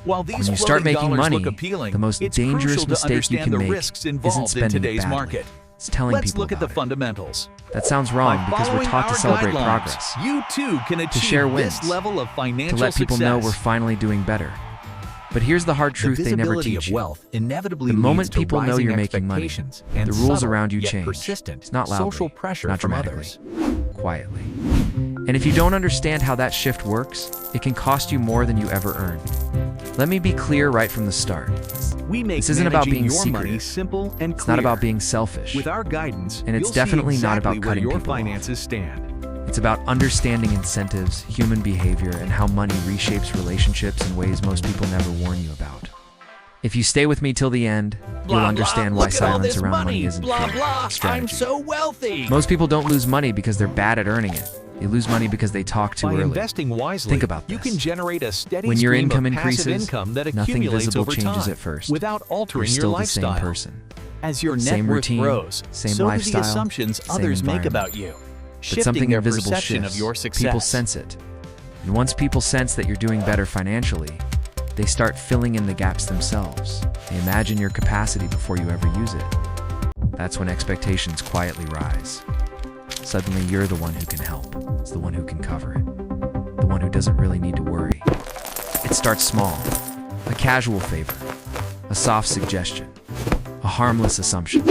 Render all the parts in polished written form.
While these When you start floating making dollars money, look appealing, the most it's dangerous crucial to mistake you understand can the make risks isn't involved in spending it today's badly. market. It's telling Let's people look at the about it. fundamentals. That sounds wrong By because we're following taught to our celebrate guidelines, progress, you too can to achieve share this wins, level of financial to let people success. know we're finally doing better. But here's the hard truth The they never visibility teach of you. wealth inevitably The leads moment to people know rising you're making money, expectations and the rules subtle, around you yet change. persistent It's not loudly, social pressure not from dramatically, others. quietly. And if you don't understand how that shift works, it can cost you more than you ever earn. Let me be clear right from the start. This isn't about being money secretive. simple and clear. It's not about being selfish. With our guidance, And it's you'll definitely see not exactly about where cutting your people off. finances stand. It's about understanding incentives, human behavior, and how money reshapes relationships in ways most people never warn you about. If you stay with me till the end, you'll understand why silence around money isn't fear, it's strategy. I'm so wealthy. Most people don't lose money because they're bad at earning it. They lose money because they talk too By early. investing wisely, Think about you this. can generate a steady When your stream income of passive increases, income that nothing accumulates visible over changes time at first. without You're altering your still the lifestyle. same person. As your net Same worth routine, grows, same so do lifestyle, the assumptions same others make environment. about you, But shifting something their invisible perception shifts. of your success. People sense it. And once people sense that you're doing better financially, they start filling in the gaps themselves. They imagine your capacity before you ever use it. That's when expectations quietly rise. Suddenly you're the one who can help. It's the one who can cover it. The one who doesn't really need to worry. It starts small. A casual favor. A soft suggestion. A harmless assumption.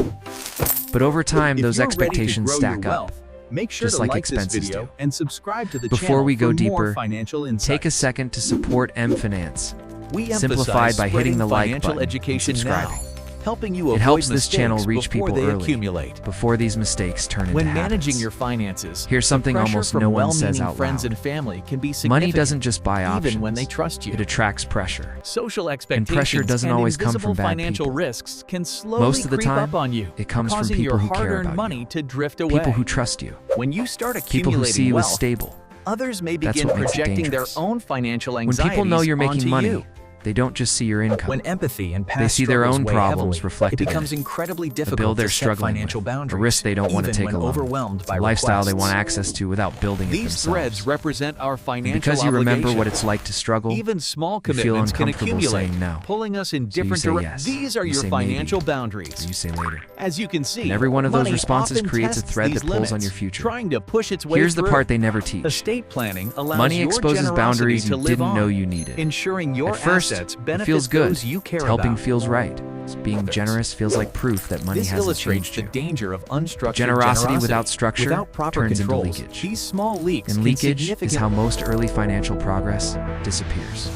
But over time, If those you're ready to expectations grow stack your up. wealth, make sure just to like like this expenses video do. and subscribe to the Before channel we go for deeper, more financial insights. Take a second to support M Finance. We Simplified emphasize by hitting the like financial button education and subscribing. now, helping you It avoid helps this channel mistakes reach before people they early, accumulate. before these mistakes turn into When habits. managing your finances, Here's something the pressure almost from no one says well-meaning out friends loud. and family can be significant. Money doesn't just buy options. even when they trust you. It attracts pressure. Social expectations pressure doesn't always come invisible from bad financial people. risks can slowly Most of the creep time, up on you, it comes from causing people your who care hard-earned about money you. to drift away. People who trust you. When you start People accumulating who see you as wealth, stable. others may That's begin what makes it projecting their dangerous. own financial When anxieties people know you're making onto money, you. they don't just see your income. When empathy and past They see their struggles own weigh problems heavily, reflected it in becomes it. incredibly A difficult bill they're to set struggling financial with, boundaries, a risk they don't want to even take when alone. overwhelmed It's by a lifestyle they requests. want access to without building it These themselves. threads represent our And financial because you remember what obligations. it's like to struggle, Even small you feel commitments can uncomfortable accumulate, saying no. pulling us in So you different say directions. yes. These are You your say financial maybe. boundaries. Or you say later. As you can see, And every one of those money responses often creates a tests thread these that pulls on limits, your future. trying to push its way Here's the through. part they never teach. Estate planning allows Money your exposes generosity boundaries to you live didn't on, know you needed. ensuring your At first, assets it benefit feels good. those you care Helping about. feels right. Being generous feels like proof that money This hasn't illustrates changed the you. danger of unstructured Generosity without structure without proper turns into controls. leakage. These small leaks And can leakage is significantly how most early financial progress disappears.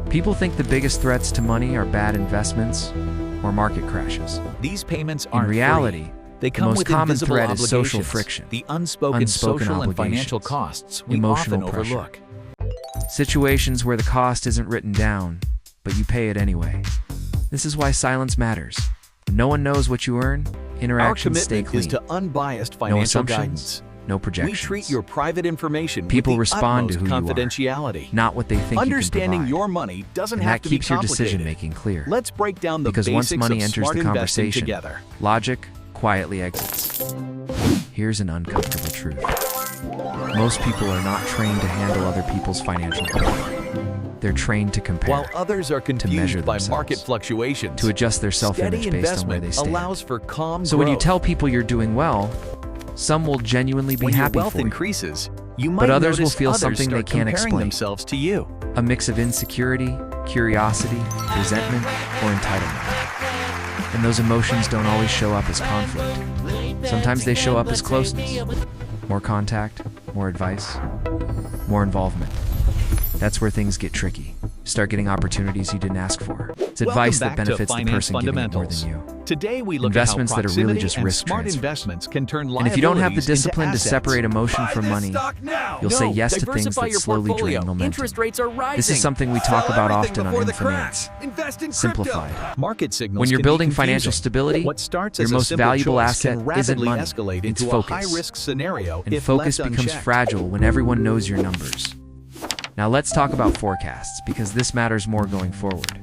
People think the biggest threats to money are bad investments or market crashes. These payments In aren't reality, free. They the come most with common invisible threat is social obligations, friction, the unspoken unspoken social and financial obligations, costs we emotional often pressure. overlook. Situations where the cost isn't written down, but you pay it anyway. This is why silence matters. When no one knows what you earn, Our interactions stay commitment clean. is to unbiased No financial assumptions, guidance. no We projections. treat your private information People with the respond to utmost who you are, confidentiality. not what they think Understanding you can your provide. money doesn't And have that to be keeps your complicated. decision-making clear. Let's break down the Because basics once money of enters smart the investing conversation, together. logic quietly exits. Here's an uncomfortable truth. Most people are not trained to handle other people's financial growth. They're trained to compare, While others are measure confused by themselves, market fluctuations, to adjust their steady self-image based on where they investment stand. allows for calm So when you growth. tell people you're doing well, some will genuinely be when your happy wealth for you. increases, you might But others will notice feel others something they start can't comparing explain. themselves to you. A mix of insecurity, curiosity, resentment, or entitlement. And those emotions don't always show up as conflict. Sometimes they show up as closeness. More contact, more advice, more involvement. That's where things get tricky. Start getting opportunities you didn't ask for. It's advice that benefits the person giving it more than you. Today we look Investments at how that are really proximity just and risk smart transfers. investments can turn And if you don't have the liabilities into discipline to assets. separate emotion from money, you'll say yes to things diversify that your slowly portfolio. drain momentum. Interest rates are rising. This is something we talk about often on before the Finance. crash. Invest in Simplified. Market signals When you're can be building confusing. financial stability, What starts your as a most simple valuable choice asset can isn't rapidly money, escalate it's into focus. a high-risk scenario And if focus left becomes unchecked. fragile when everyone knows your numbers. Now let's talk about forecasts, because this matters more going forward.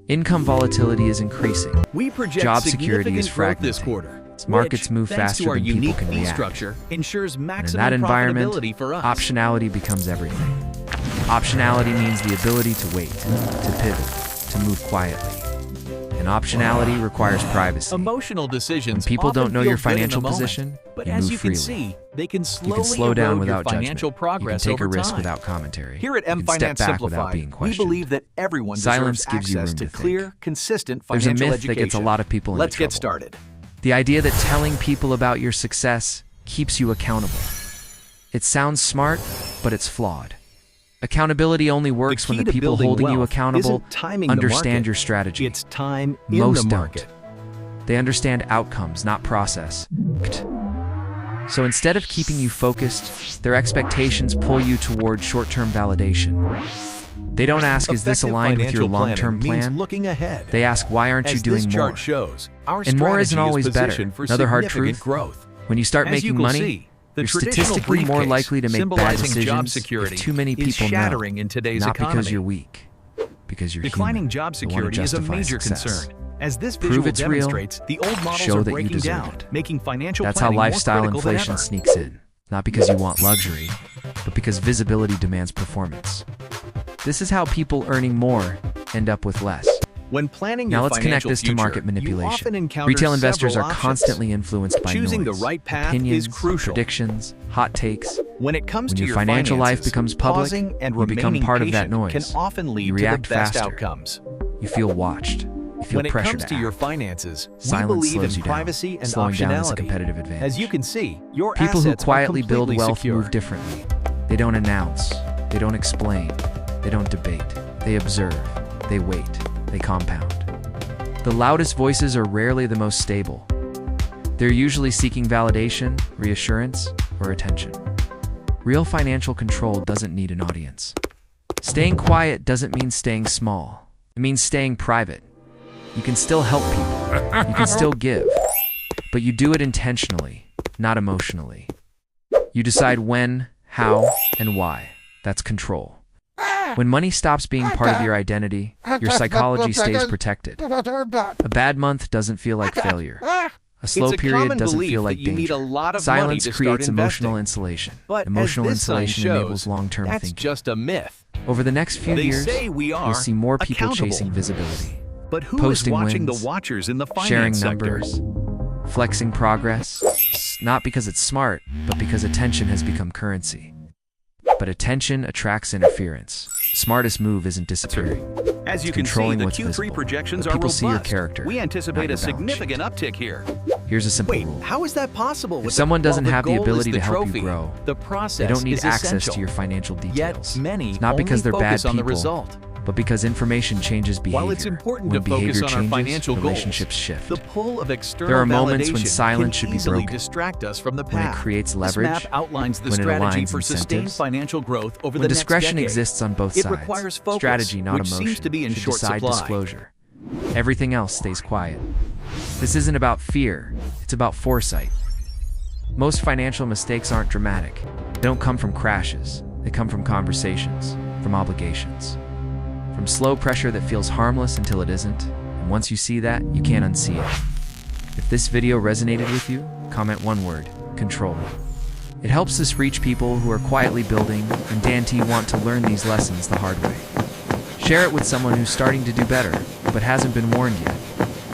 Income volatility is increasing. We project Job security is significant growth this fragmenting. quarter. Markets which, move thanks faster to our than people unique can fee react. structure, ensures And in maximum that environment, profitability for us. optionality becomes everything. Optionality means the ability to wait, to pivot, to move quietly. And optionality requires privacy. Emotional decisions When people often don't know feel your good in the financial moment, position, but you as move you can freely. see, they can You slowly can slow down erode without your financial judgment. progress You can take over a risk time. without commentary. Here at You M can step Finance back without being Simplified, we questioned. believe that everyone Silence deserves gives you access room to to think. clear, consistent There's a financial myth education. that gets a lot of people into Let's get trouble. started. The idea that telling people about your success keeps you accountable. It sounds smart, but it's flawed. Accountability only works when key the to people building holding you wealth accountable isn't timing the understand market. your strategy. It's time in Most the don't. market. They understand outcomes, not process. So instead of keeping you focused, their expectations pull you toward short-term validation. They don't ask, is this Effective aligned with your financial long-term planning means plan? looking ahead. They ask, why aren't you As doing this more? chart shows, our And more isn't strategy always is better. positioned for Another hard significant truth. growth. When you start As making you will money, see, the you're traditional statistically more briefcase, likely to make bad symbolizing decisions job if security, too many is people know. shattering in today's Not economy. because you're weak, because you're Declining human. job They wanna security is a justify major success. concern. As this Prove visual it's real, demonstrates, the old models show are that you breaking deserve down, it. making financial That's how planning more lifestyle critical than inflation ever. sneaks in. Not because you want luxury, but because visibility demands performance. This is how people earning more end up with less. When planning Now your let's connect financial this to future, market you often manipulation. encounter Retail investors are several options. constantly influenced by Choosing noise, the right path opinions, is crucial. predictions, hot takes. When it comes When to your your financial life finances, becomes public, pausing and you become remaining part of that patient noise. can often lead You to the react best faster. outcomes. You feel watched. You feel When it pressure comes to act. your finances, we Silence believe slows in you down. privacy and Slowing down is a optionality. competitive advantage. As you can see, your People who assets are quietly build completely wealth secure. move differently. They don't announce. They don't explain. They don't debate. They observe. They wait. They compound. The loudest voices are rarely the most stable. They're usually seeking validation, reassurance, or attention. Real financial control doesn't need an audience. Staying quiet doesn't mean staying small. It means staying private. You can still help people. You can still give. But you do it intentionally, not emotionally. You decide when, how, and why. That's control. When money stops being part of your identity, your psychology stays protected. A bad month doesn't feel like failure. A slow It's a period common doesn't belief feel that like you need danger. a lot of money Silence to start creates emotional investing. insulation. But Emotional as this sign insulation shows, enables long-term that's thinking. just a myth. Over the next few They years, say we are you'll see more people accountable. chasing visibility, But who posting is watching wins, the watchers in the sharing finance sector? numbers, flexing progress, not because it's smart, but because attention has become currency. But attention attracts interference. Smartest move isn't disappearing. As you It's can see, controlling the what's Q3 visible. projections Let are people robust. see your character, We not anticipate your a balance significant uptick here. Here's a simple Wait, rule. how is that possible? If someone doesn't have the ability to help trophy, you grow, the process they don't need is access essential. to your financial details. Yet many It's not because only they're bad focus on the people, result. but because information changes behavior. While it's important when to focus behavior on changes, our financial goals, relationships shift. the pull of external There are moments when validation silence can should be easily broken. distract us from the When it path. creates This leverage, map outlines the when it strategy aligns for sustained incentives, financial growth over when the next discretion decade. exists on both It sides, requires focus, strategy, not which emotion, seems to be in should short decide supply. disclosure. Everything else stays quiet. This isn't about fear, it's about foresight. Most financial mistakes aren't dramatic. They don't come from crashes. They come from conversations, from obligations, from slow pressure that feels harmless until it isn't. And once you see that, you can't unsee it. If this video resonated with you, comment one word: control. It helps us reach people who are quietly building and Dante want to learn these lessons the hard way. Share it with someone who's starting to do better, but hasn't been warned yet.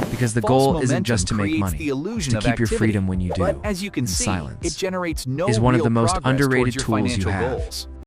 Because the goal isn't just to make money, it's to keep your freedom when you do. But as you can and see, silence it generates no is one of real the most progress underrated towards your tools you financial have. goals.